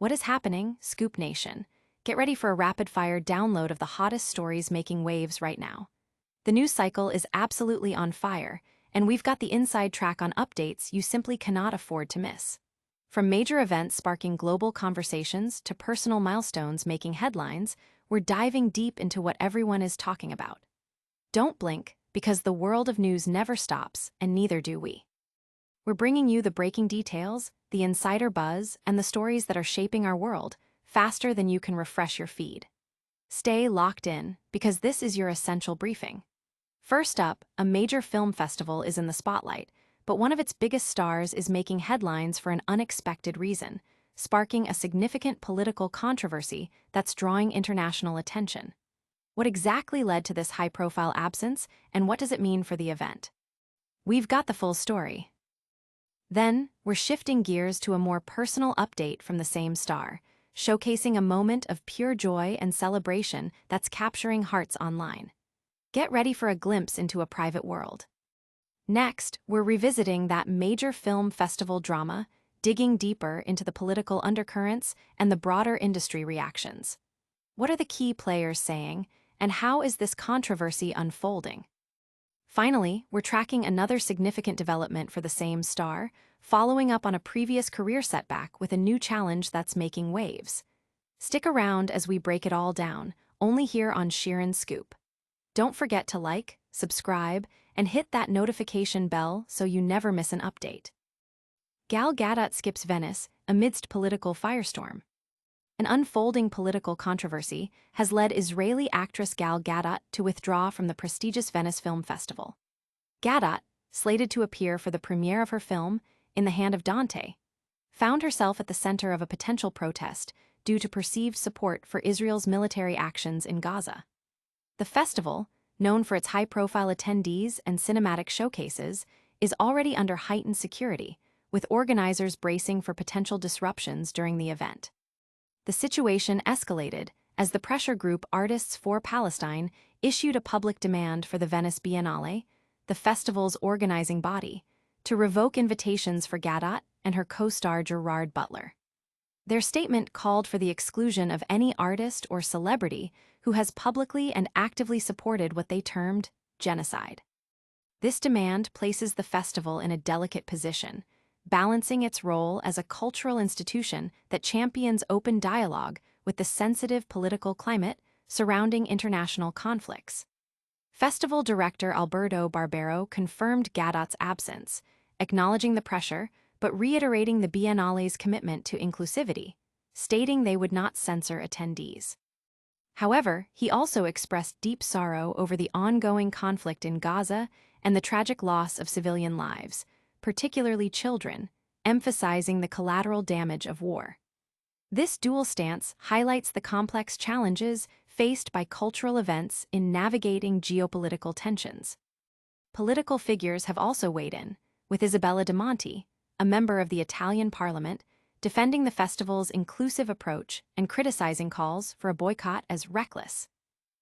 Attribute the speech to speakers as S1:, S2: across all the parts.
S1: What is happening, Scoop Nation? Get ready for a rapid-fire download of the hottest stories making waves right now. The news cycle is absolutely on fire, and we've got the inside track on updates you simply cannot afford to miss. From major events sparking global conversations to personal milestones making headlines, we're diving deep into what everyone is talking about. Don't blink, because the world of news never stops, and neither do we. We're bringing you the breaking details, the insider buzz, and the stories that are shaping our world, faster than you can refresh your feed. Stay locked in, because this is your essential briefing. First up, a major film festival is in the spotlight, but one of its biggest stars is making headlines for an unexpected reason, sparking a significant political controversy that's drawing international attention. What exactly led to this high-profile absence, and what does it mean for the event? We've got the full story. Then, we're shifting gears to a more personal update from the same star, showcasing a moment of pure joy and celebration that's capturing hearts online. Get ready for a glimpse into a private world. Next, we're revisiting that major film festival drama, digging deeper into the political undercurrents and the broader industry reactions. What are the key players saying, and how is this controversy unfolding? Finally, we're tracking another significant development for the same star, following up on a previous career setback with a new challenge that's making waves. Stick around as we break it all down, only here on Sheeran Scoop. Don't forget to like, subscribe, and hit that notification bell so you never miss an update. Gal Gadot skips Venice amidst political firestorm. An unfolding political controversy has led Israeli actress Gal Gadot to withdraw from the prestigious Venice Film Festival. Gadot, slated to appear for the premiere of her film, In the Hand of Dante, found herself at the center of a potential protest due to perceived support for Israel's military actions in Gaza. The festival, known for its high-profile attendees and cinematic showcases, is already under heightened security, with organizers bracing for potential disruptions during the event. The situation escalated as the pressure group Artists for Palestine issued a public demand for the Venice Biennale, the festival's organizing body, to revoke invitations for Gadot and her co-star Gerard Butler. Their statement called for the exclusion of any artist or celebrity who has publicly and actively supported what they termed genocide. This demand places the festival in a delicate position, balancing its role as a cultural institution that champions open dialogue with the sensitive political climate surrounding international conflicts. Festival director Alberto Barbero confirmed Gadot's absence, acknowledging the pressure but reiterating the Biennale's commitment to inclusivity, stating they would not censor attendees. However, he also expressed deep sorrow over the ongoing conflict in Gaza and the tragic loss of civilian lives, particularly children, emphasizing the collateral damage of war. This dual stance highlights the complex challenges faced by cultural events in navigating geopolitical tensions. Political figures have also weighed in, with Isabella De Monte, a member of the Italian parliament, defending the festival's inclusive approach and criticizing calls for a boycott as reckless,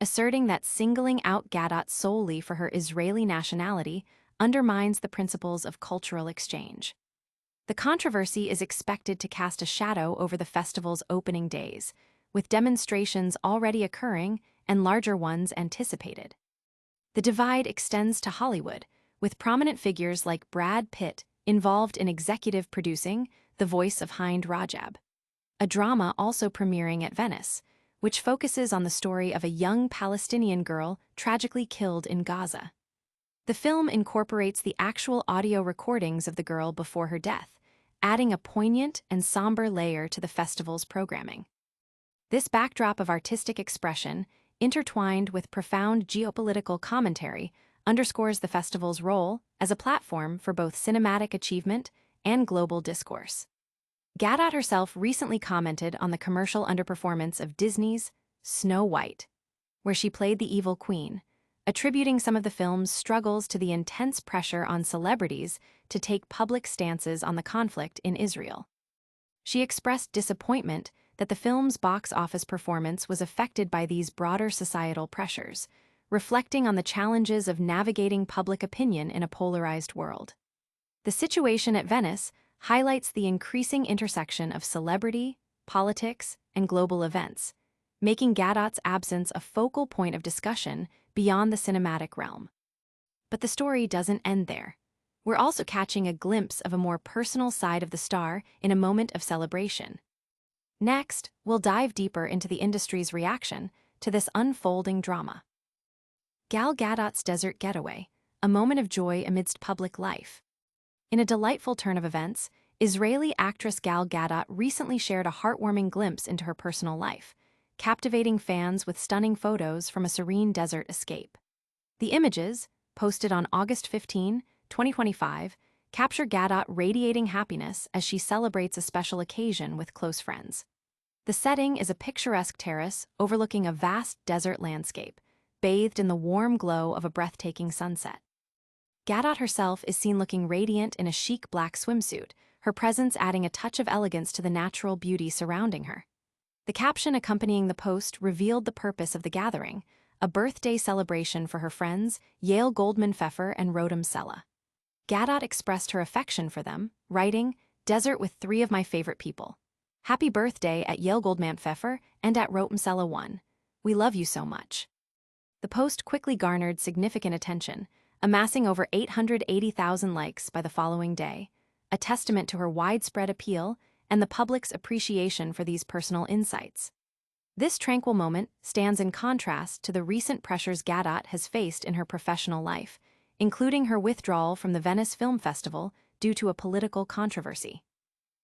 S1: asserting that singling out Gadot solely for her Israeli nationality undermines the principles of cultural exchange. The controversy is expected to cast a shadow over the festival's opening days, with demonstrations already occurring and larger ones anticipated. The divide extends to Hollywood, with prominent figures like Brad Pitt involved in executive producing The Voice of Hind Rajab, a drama also premiering at Venice, which focuses on the story of a young Palestinian girl tragically killed in Gaza. The film incorporates the actual audio recordings of the girl before her death, adding a poignant and somber layer to the festival's programming. This backdrop of artistic expression, intertwined with profound geopolitical commentary, underscores the festival's role as a platform for both cinematic achievement and global discourse. Gadot herself recently commented on the commercial underperformance of Disney's Snow White, where she played the evil queen, attributing some of the film's struggles to the intense pressure on celebrities to take public stances on the conflict in Israel. She expressed disappointment that the film's box office performance was affected by these broader societal pressures, reflecting on the challenges of navigating public opinion in a polarized world. The situation at Venice highlights the increasing intersection of celebrity, politics, and global events, making Gadot's absence a focal point of discussion beyond the cinematic realm. But the story doesn't end there. We're also catching a glimpse of a more personal side of the star in a moment of celebration. Next, we'll dive deeper into the industry's reaction to this unfolding drama. Gal Gadot's desert getaway, a moment of joy amidst public life. In a delightful turn of events, Israeli actress Gal Gadot recently shared a heartwarming glimpse into her personal life, captivating fans with stunning photos from a serene desert escape. The images, posted on August 15, 2025, capture Gadot radiating happiness as she celebrates a special occasion with close friends. The setting is a picturesque terrace overlooking a vast desert landscape, bathed in the warm glow of a breathtaking sunset. Gadot herself is seen looking radiant in a chic black swimsuit, her presence adding a touch of elegance to the natural beauty surrounding her. The caption accompanying the post revealed the purpose of the gathering, a birthday celebration for her friends, Yael Goldman Pfeffer and Rodem Sella. Gadot expressed her affection for them, writing, "Desert with three of my favorite people. Happy birthday at Yael Goldman Pfeffer and at Rodem Sella 1. We love you so much." The post quickly garnered significant attention, amassing over 880,000 likes by the following day, a testament to her widespread appeal and the public's appreciation for these personal insights. This tranquil moment stands in contrast to the recent pressures Gadot has faced in her professional life, including her withdrawal from the Venice Film Festival due to a political controversy.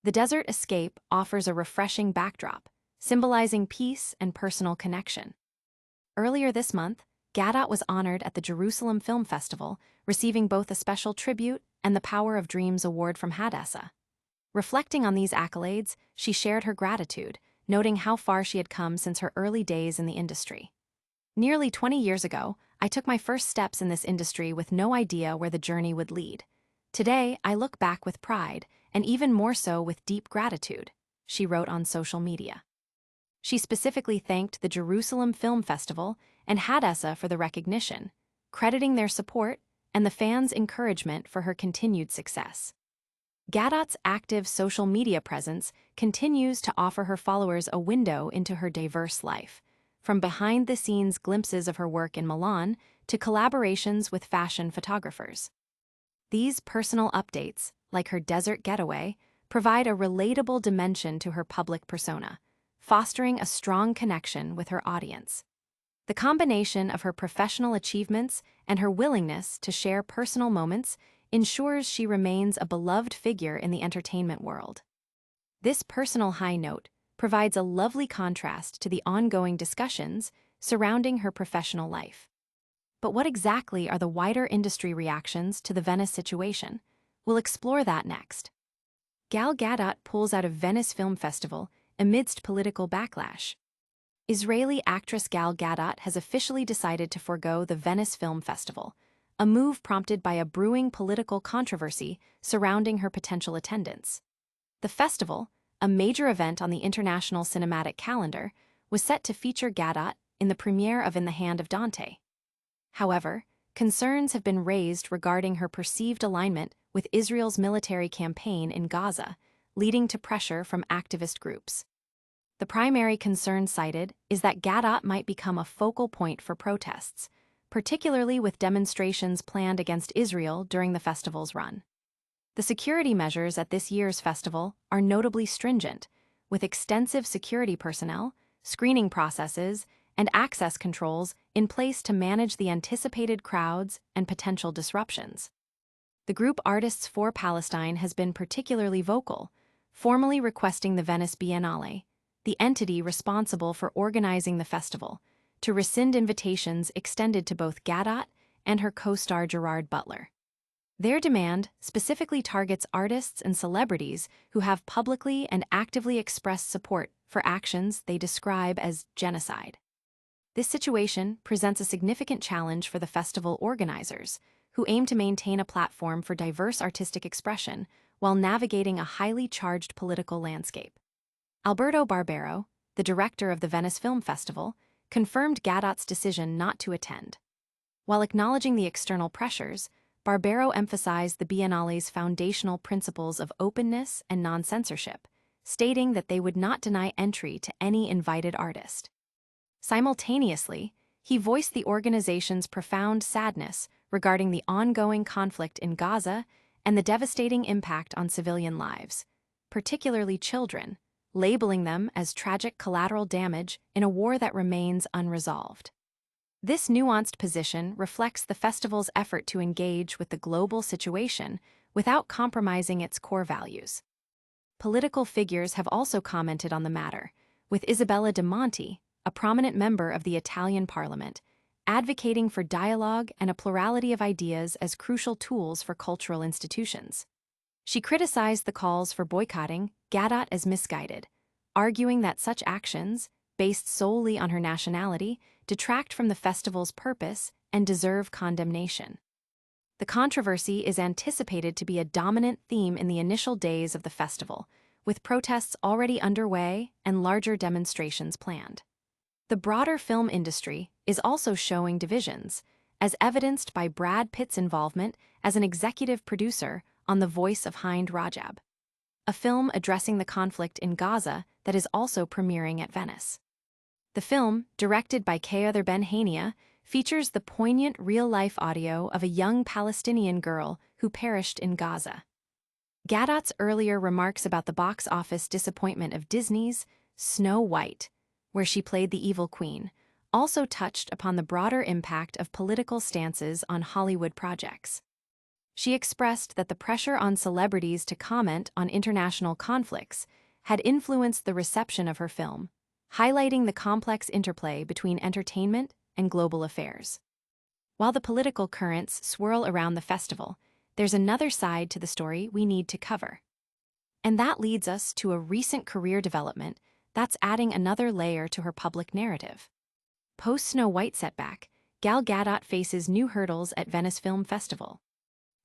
S1: The desert escape offers a refreshing backdrop, symbolizing peace and personal connection. Earlier this month, Gadot was honored at the Jerusalem Film Festival, receiving both a special tribute and the Power of Dreams award from Hadassah. Reflecting on these accolades, she shared her gratitude, noting how far she had come since her early days in the industry. "Nearly 20 years ago, I took my first steps in this industry with no idea where the journey would lead. Today, I look back with pride, and even more so with deep gratitude," she wrote on social media. She specifically thanked the Jerusalem Film Festival and Hadassah for the recognition, crediting their support and the fans' encouragement for her continued success. Gadot's active social media presence continues to offer her followers a window into her diverse life, from behind-the-scenes glimpses of her work in Milan to collaborations with fashion photographers. These personal updates, like her desert getaway, provide a relatable dimension to her public persona, fostering a strong connection with her audience. The combination of her professional achievements and her willingness to share personal moments ensures she remains a beloved figure in the entertainment world. This personal high note provides a lovely contrast to the ongoing discussions surrounding her professional life. But what exactly are the wider industry reactions to the Venice situation? We'll explore that next. Gal Gadot pulls out of Venice Film Festival amidst political backlash. Israeli actress Gal Gadot has officially decided to forego the Venice Film Festival, a move prompted by a brewing political controversy surrounding her potential attendance. The festival, a major event on the international cinematic calendar, was set to feature Gadot in the premiere of In the Hand of Dante. However, concerns have been raised regarding her perceived alignment with Israel's military campaign in Gaza, leading to pressure from activist groups. The primary concern cited is that Gadot might become a focal point for protests, particularly with demonstrations planned against Israel during the festival's run. The security measures at this year's festival are notably stringent, with extensive security personnel, screening processes, and access controls in place to manage the anticipated crowds and potential disruptions. The group Artists for Palestine has been particularly vocal, formally requesting the Venice Biennale, the entity responsible for organizing the festival, to rescind invitations extended to both Gadot and her co-star Gerard Butler. Their demand specifically targets artists and celebrities who have publicly and actively expressed support for actions they describe as genocide. This situation presents a significant challenge for the festival organizers, who aim to maintain a platform for diverse artistic expression while navigating a highly charged political landscape. Alberto Barbero, the director of the Venice Film Festival, confirmed Gadot's decision not to attend. While acknowledging the external pressures, Barbero emphasized the Biennale's foundational principles of openness and non-censorship, stating that they would not deny entry to any invited artist. Simultaneously, he voiced the organization's profound sadness regarding the ongoing conflict in Gaza and the devastating impact on civilian lives, particularly children, labeling them as tragic collateral damage in a war that remains unresolved. This nuanced position reflects the festival's effort to engage with the global situation without compromising its core values. Political figures have also commented on the matter, with Isabella De Monte, a prominent member of the Italian parliament, advocating for dialogue and a plurality of ideas as crucial tools for cultural institutions. She criticized the calls for boycotting Gadot as misguided, arguing that such actions, based solely on her nationality, detract from the festival's purpose and deserve condemnation. The controversy is anticipated to be a dominant theme in the initial days of the festival, with protests already underway and larger demonstrations planned. The broader film industry is also showing divisions, as evidenced by Brad Pitt's involvement as an executive producer on The Voice of Hind Rajab, a film addressing the conflict in Gaza that is also premiering at Venice. The film, directed by Gadot Venice, features the poignant real-life audio of a young Palestinian girl who perished in Gaza. Gadot's earlier remarks about the box office disappointment of Disney's Snow White, where she played the evil queen, also touched upon the broader impact of political stances on Hollywood projects. She expressed that the pressure on celebrities to comment on international conflicts had influenced the reception of her film, highlighting the complex interplay between entertainment and global affairs. While the political currents swirl around the festival, there's another side to the story we need to cover. And that leads us to a recent career development that's adding another layer to her public narrative. Post-Snow White setback, Gal Gadot faces new hurdles at Venice Film Festival.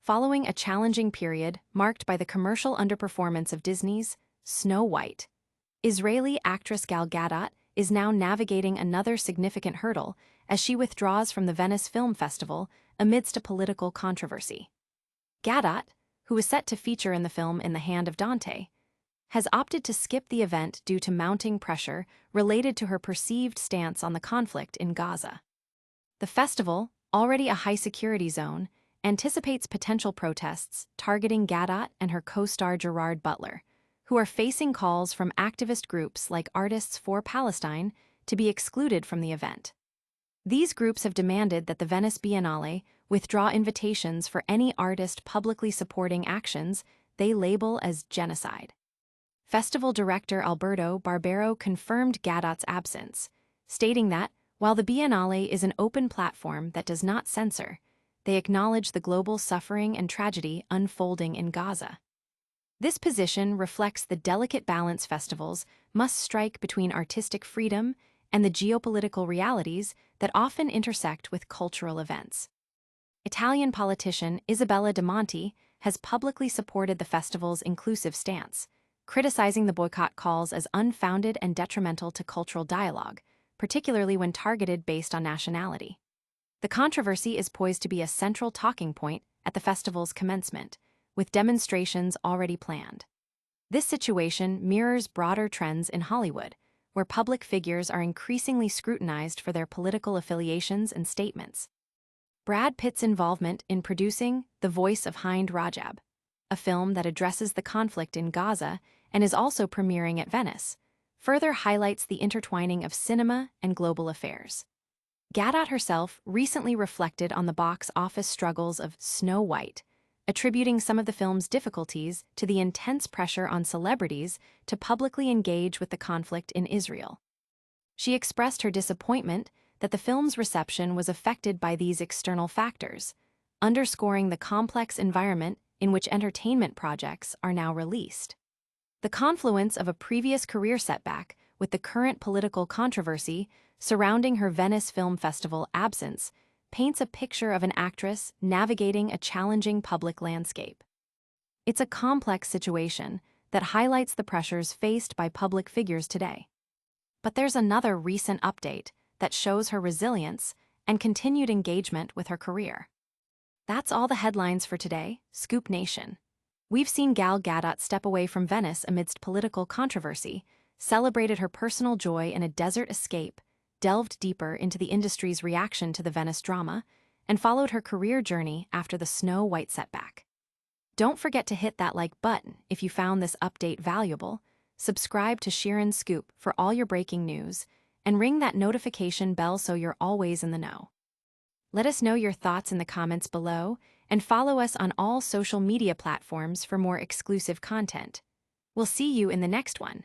S1: Following a challenging period marked by the commercial underperformance of Disney's Snow White, Israeli actress Gal Gadot is now navigating another significant hurdle as she withdraws from the Venice Film Festival amidst a political controversy. Gadot, who is set to feature in the film In the Hand of Dante, has opted to skip the event due to mounting pressure related to her perceived stance on the conflict in Gaza. The festival, already a high-security zone, anticipates potential protests targeting Gadot and her co-star Gerard Butler, who are facing calls from activist groups like Artists for Palestine to be excluded from the event. These groups have demanded that the Venice Biennale withdraw invitations for any artist publicly supporting actions they label as genocide. Festival director Alberto Barbero confirmed Gadot's absence, stating that, while the Biennale is an open platform that does not censor, they acknowledge the global suffering and tragedy unfolding in Gaza. This position reflects the delicate balance festivals must strike between artistic freedom and the geopolitical realities that often intersect with cultural events. Italian politician Isabella De Monte has publicly supported the festival's inclusive stance, criticizing the boycott calls as unfounded and detrimental to cultural dialogue, particularly when targeted based on nationality. The controversy is poised to be a central talking point at the festival's commencement, with demonstrations already planned. This situation mirrors broader trends in Hollywood, where public figures are increasingly scrutinized for their political affiliations and statements. Brad Pitt's involvement in producing The Voice of Hind Rajab, a film that addresses the conflict in Gaza and is also premiering at Venice, further highlights the intertwining of cinema and global affairs. Gadot herself recently reflected on the box office struggles of Snow White, attributing some of the film's difficulties to the intense pressure on celebrities to publicly engage with the conflict in Israel. She expressed her disappointment that the film's reception was affected by these external factors, underscoring the complex environment in which entertainment projects are now released. The confluence of a previous career setback with the current political controversy surrounding her Venice Film Festival absence paints a picture of an actress navigating a challenging public landscape. It's a complex situation that highlights the pressures faced by public figures today. But there's another recent update that shows her resilience and continued engagement with her career. That's all the headlines for today, Scoop Nation. We've seen Gal Gadot step away from Venice amidst political controversy, celebrated her personal joy in a desert escape, delved deeper into the industry's reaction to the Venice drama, and followed her career journey after the Snow White setback. Don't forget to hit that like button if you found this update valuable, subscribe to Sheeran Scoop for all your breaking news, and ring that notification bell so you're always in the know. Let us know your thoughts in the comments below, and follow us on all social media platforms for more exclusive content. We'll see you in the next one.